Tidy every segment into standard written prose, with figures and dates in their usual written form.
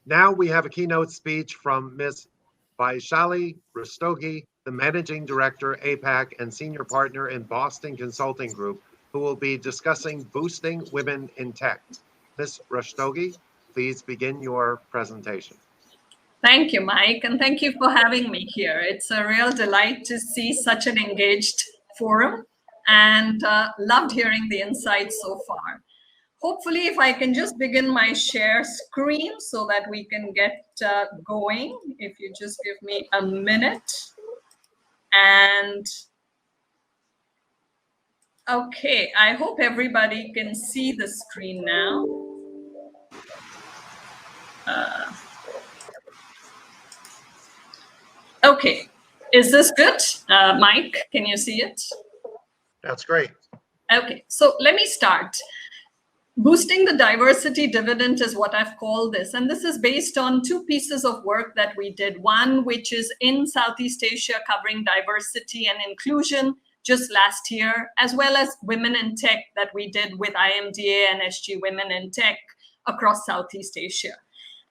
Now we have a keynote speech from Ms. Vaishali Rastogi, the Managing Director, APAC, and Senior Partner in Boston Consulting Group, who will be discussing boosting women in tech. Ms. Rastogi, please begin your presentation. Thank you, Mike, and thank you for having me here. It's a real delight to see such an engaged forum, and loved hearing the insights so far. Hopefully, if I can just begin my share screen so that we can get going. If you just give me a minute. And okay, I hope everybody can see the screen now. Okay, is this good? Mike, can you see it? That's great. Okay, so let me start. Boosting the diversity dividend is what I've called this. And this is based on two pieces of work that we did. One, which is in Southeast Asia, covering diversity and inclusion just last year, as well as women in tech that we did with IMDA and SG Women in Tech across Southeast Asia.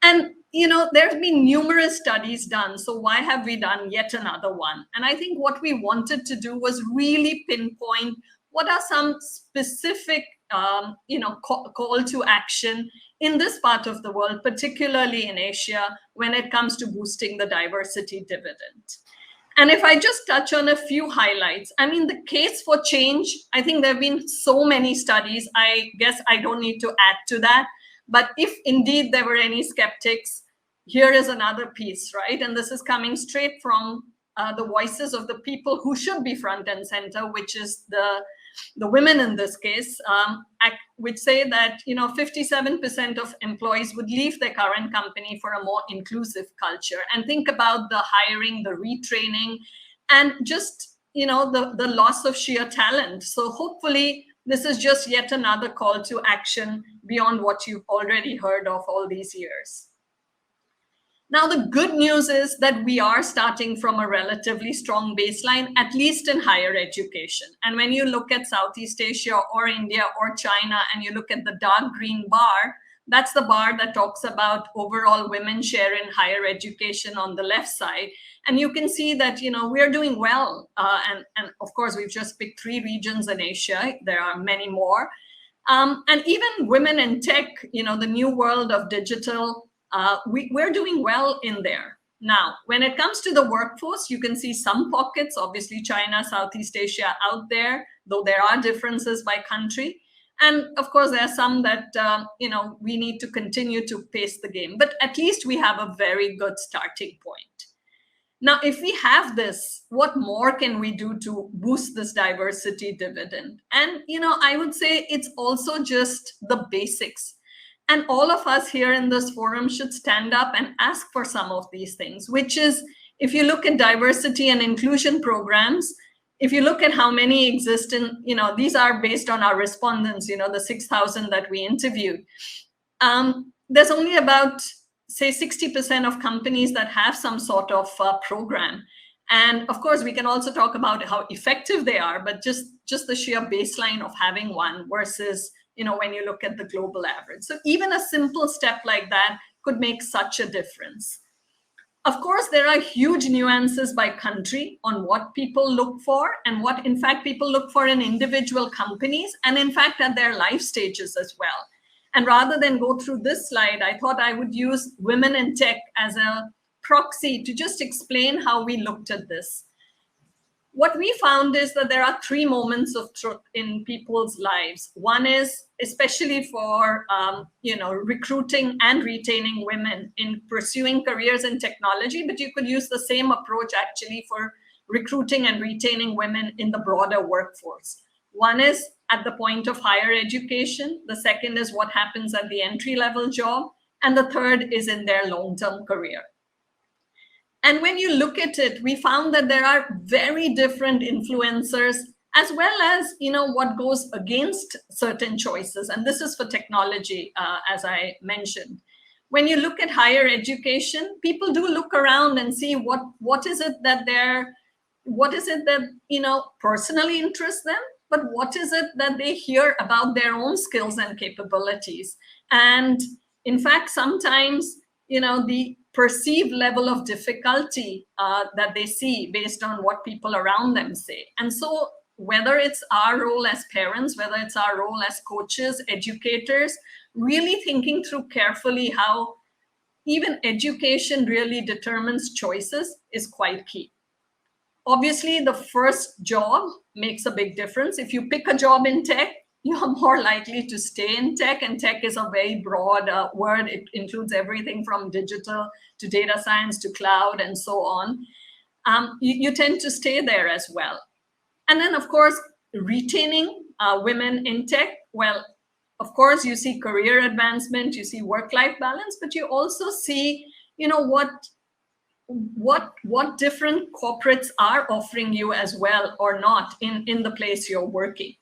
And, you know, there's been numerous studies done. So why have we done yet another one? And I think what we wanted to do was really pinpoint what are some specific call to action in this part of the world, particularly in Asia, when it comes to boosting the diversity dividend. And if I just touch on a few highlights, I mean, the case for change, I think there have been so many studies. I guess I don't need to add to that. But if indeed there were any skeptics, here is another piece, right? And this is coming straight from the voices of the people who should be front and center, which is the women in this case, which say that 57% of employees would leave their current company for a more inclusive culture. And think about the hiring, the retraining, and just the loss of sheer talent. So hopefully this is just yet another call to action beyond what you've already heard of all these years. Now, the good news is that we are starting from a relatively strong baseline, at least in higher education. And when you look at Southeast Asia or India or China, and you look at the dark green bar, that's the bar that talks about overall women's share in higher education on the left side. And you can see that, we're doing well. And of course, we've just picked 3 regions in Asia. There are many more. And even women in tech, the new world of digital, we're doing well in there. Now, when it comes to the workforce, you can see some pockets, obviously China, Southeast Asia out there, though there are differences by country. And of course, there are some that, we need to continue to pace the game. But at least we have a very good starting point. Now, if we have this, what more can we do to boost this diversity dividend? And, I would say it's also just the basics. And all of us here in this forum should stand up and ask for some of these things, which is, if you look at diversity and inclusion programs, if you look at how many exist in, these are based on our respondents, the 6,000 that we interviewed. There's only about, say, 60% of companies that have some sort of program. And of course, we can also talk about how effective they are, but just the sheer baseline of having one versus, when you look at the global average. So even a simple step like that could make such a difference. Of course, there are huge nuances by country on what people look for and what, in fact, people look for in individual companies and, in fact, at their life stages as well. And rather than go through this slide, I thought I would use women in tech as a proxy to just explain how we looked at this. What we found is that there are 3 moments of truth in people's lives. One is, especially for recruiting and retaining women in pursuing careers in technology, but you could use the same approach actually for recruiting and retaining women in the broader workforce. One is at the point of higher education. The second is what happens at the entry-level job. And the third is in their long-term career. And when you look at it, we found that there are very different influencers, as well as, what goes against certain choices. And this is for technology, as I mentioned. When you look at higher education, people do look around and see what is it that personally interests them, but what is it that they hear about their own skills and capabilities. And in fact, sometimes the perceived level of difficulty that they see based on what people around them say. And so whether it's our role as parents, whether it's our role as coaches, educators, really thinking through carefully how even education really determines choices is quite key. Obviously, the first job makes a big difference. If you pick a job in tech, you're more likely to stay in tech, and tech is a very broad word. It includes everything from digital to data science to cloud and so on. You tend to stay there as well. And then, of course, retaining women in tech, well, of course, you see career advancement, you see work-life balance, but you also see, what different corporates are offering you as well or not in the place you're working.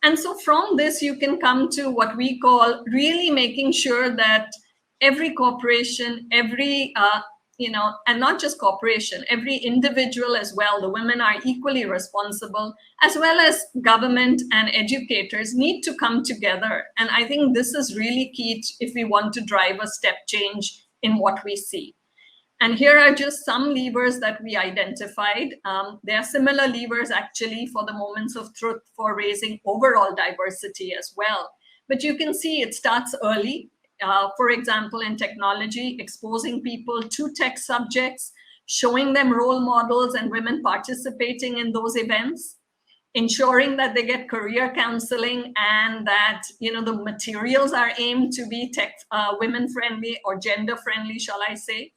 And so from this, you can come to what we call really making sure that every corporation, every, and not just corporation, every individual as well, the women are equally responsible, as well as government and educators need to come together. And I think this is really key if we want to drive a step change in what we see. And here are just some levers that we identified. There are similar levers actually for the moments of truth for raising overall diversity as well. But you can see it starts early. For example, in technology, exposing people to tech subjects, showing them role models and women participating in those events, ensuring that they get career counseling and that the materials are aimed to be tech women friendly or gender friendly, shall I say.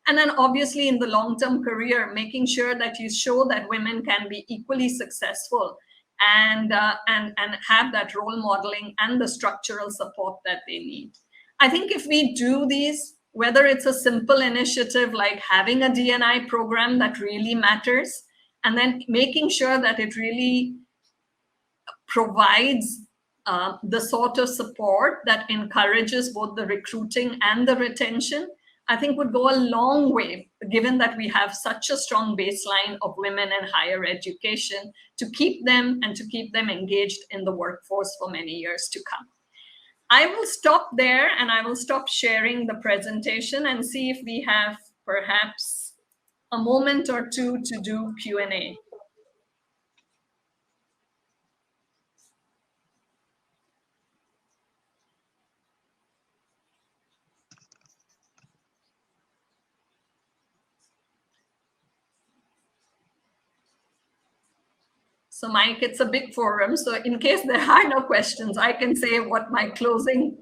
And then obviously in the long-term career, making sure that you show that women can be equally successful and have that role modeling and the structural support that they need. I think if we do these, whether it's a simple initiative like having a D&I program that really matters, and then making sure that it really provides the sort of support that encourages both the recruiting and the retention, I think would go a long way, given that we have such a strong baseline of women in higher education to keep them engaged in the workforce for many years to come. I will stop there and I will stop sharing the presentation and see if we have perhaps a moment or two to do Q&A. So Mike, it's a big forum. So in case there are no questions, I can say what my closing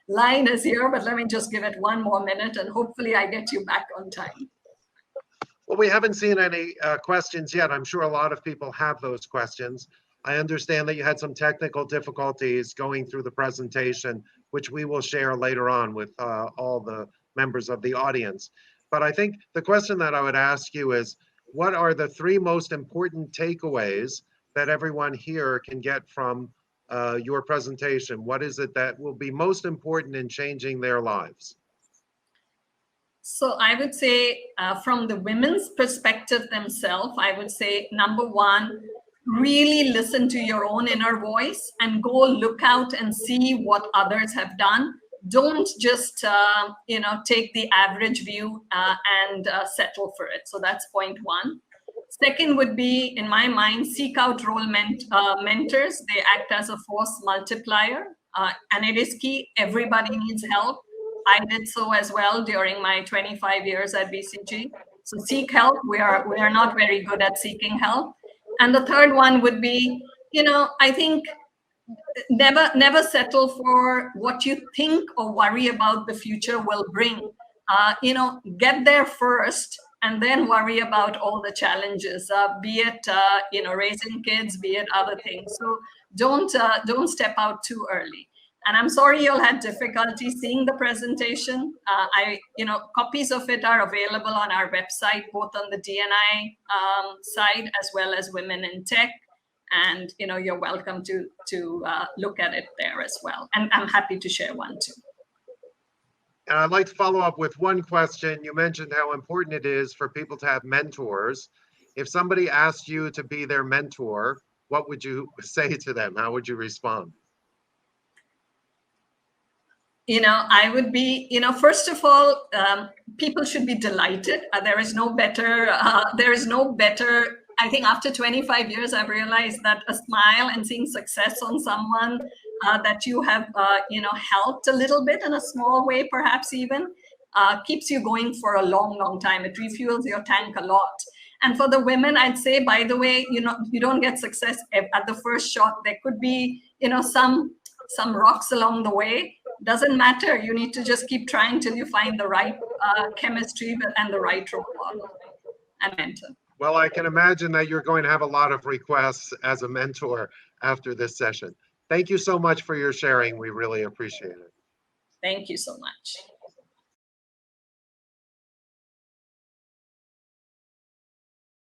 line is here, but let me just give it one more minute and hopefully I get you back on time. Well, we haven't seen any questions yet. I'm sure a lot of people have those questions. I understand that you had some technical difficulties going through the presentation, which we will share later on with all the members of the audience. But I think the question that I would ask you is, what are the three most important takeaways that everyone here can get from your presentation? What is it that will be most important in changing their lives? So I would say from the women's perspective themselves, I would say number one, really listen to your own inner voice and go look out and see what others have done. Don't just take the average view and settle for it. So that's point one. Second would be, in my mind, seek out role mentors. They act as a force multiplier, and it is key. Everybody needs help. I did so as well during my 25 years at BCG. So seek help. We are not very good at seeking help. And the third one would be, I think never settle for what you think or worry about the future will bring. Get there first and then worry about all the challenges, be it raising kids, be it other things. So don't step out too early. And I'm sorry you'll had difficulty seeing the presentation. Copies of it are available on our website, both on the D&I side as well as Women in Tech. And you're welcome to look at it there as well. And I'm happy to share one too. And I'd like to follow up with one question. You mentioned how important it is for people to have mentors. If somebody asked you to be their mentor, what would you say to them? How would you respond? I would be, first of all, people should be delighted. There is no better, I think after 25 years, I've realized that a smile and seeing success on someone that you have, helped a little bit in a small way, perhaps even, keeps you going for a long, long time. It refuels your tank a lot. And for the women, I'd say, by the way, you don't get success at the first shot. There could be, some rocks along the way. Doesn't matter. You need to just keep trying till you find the right chemistry and the right role model and mentor. Well, I can imagine that you're going to have a lot of requests as a mentor after this session. Thank you so much for your sharing. We really appreciate it. Thank you so much.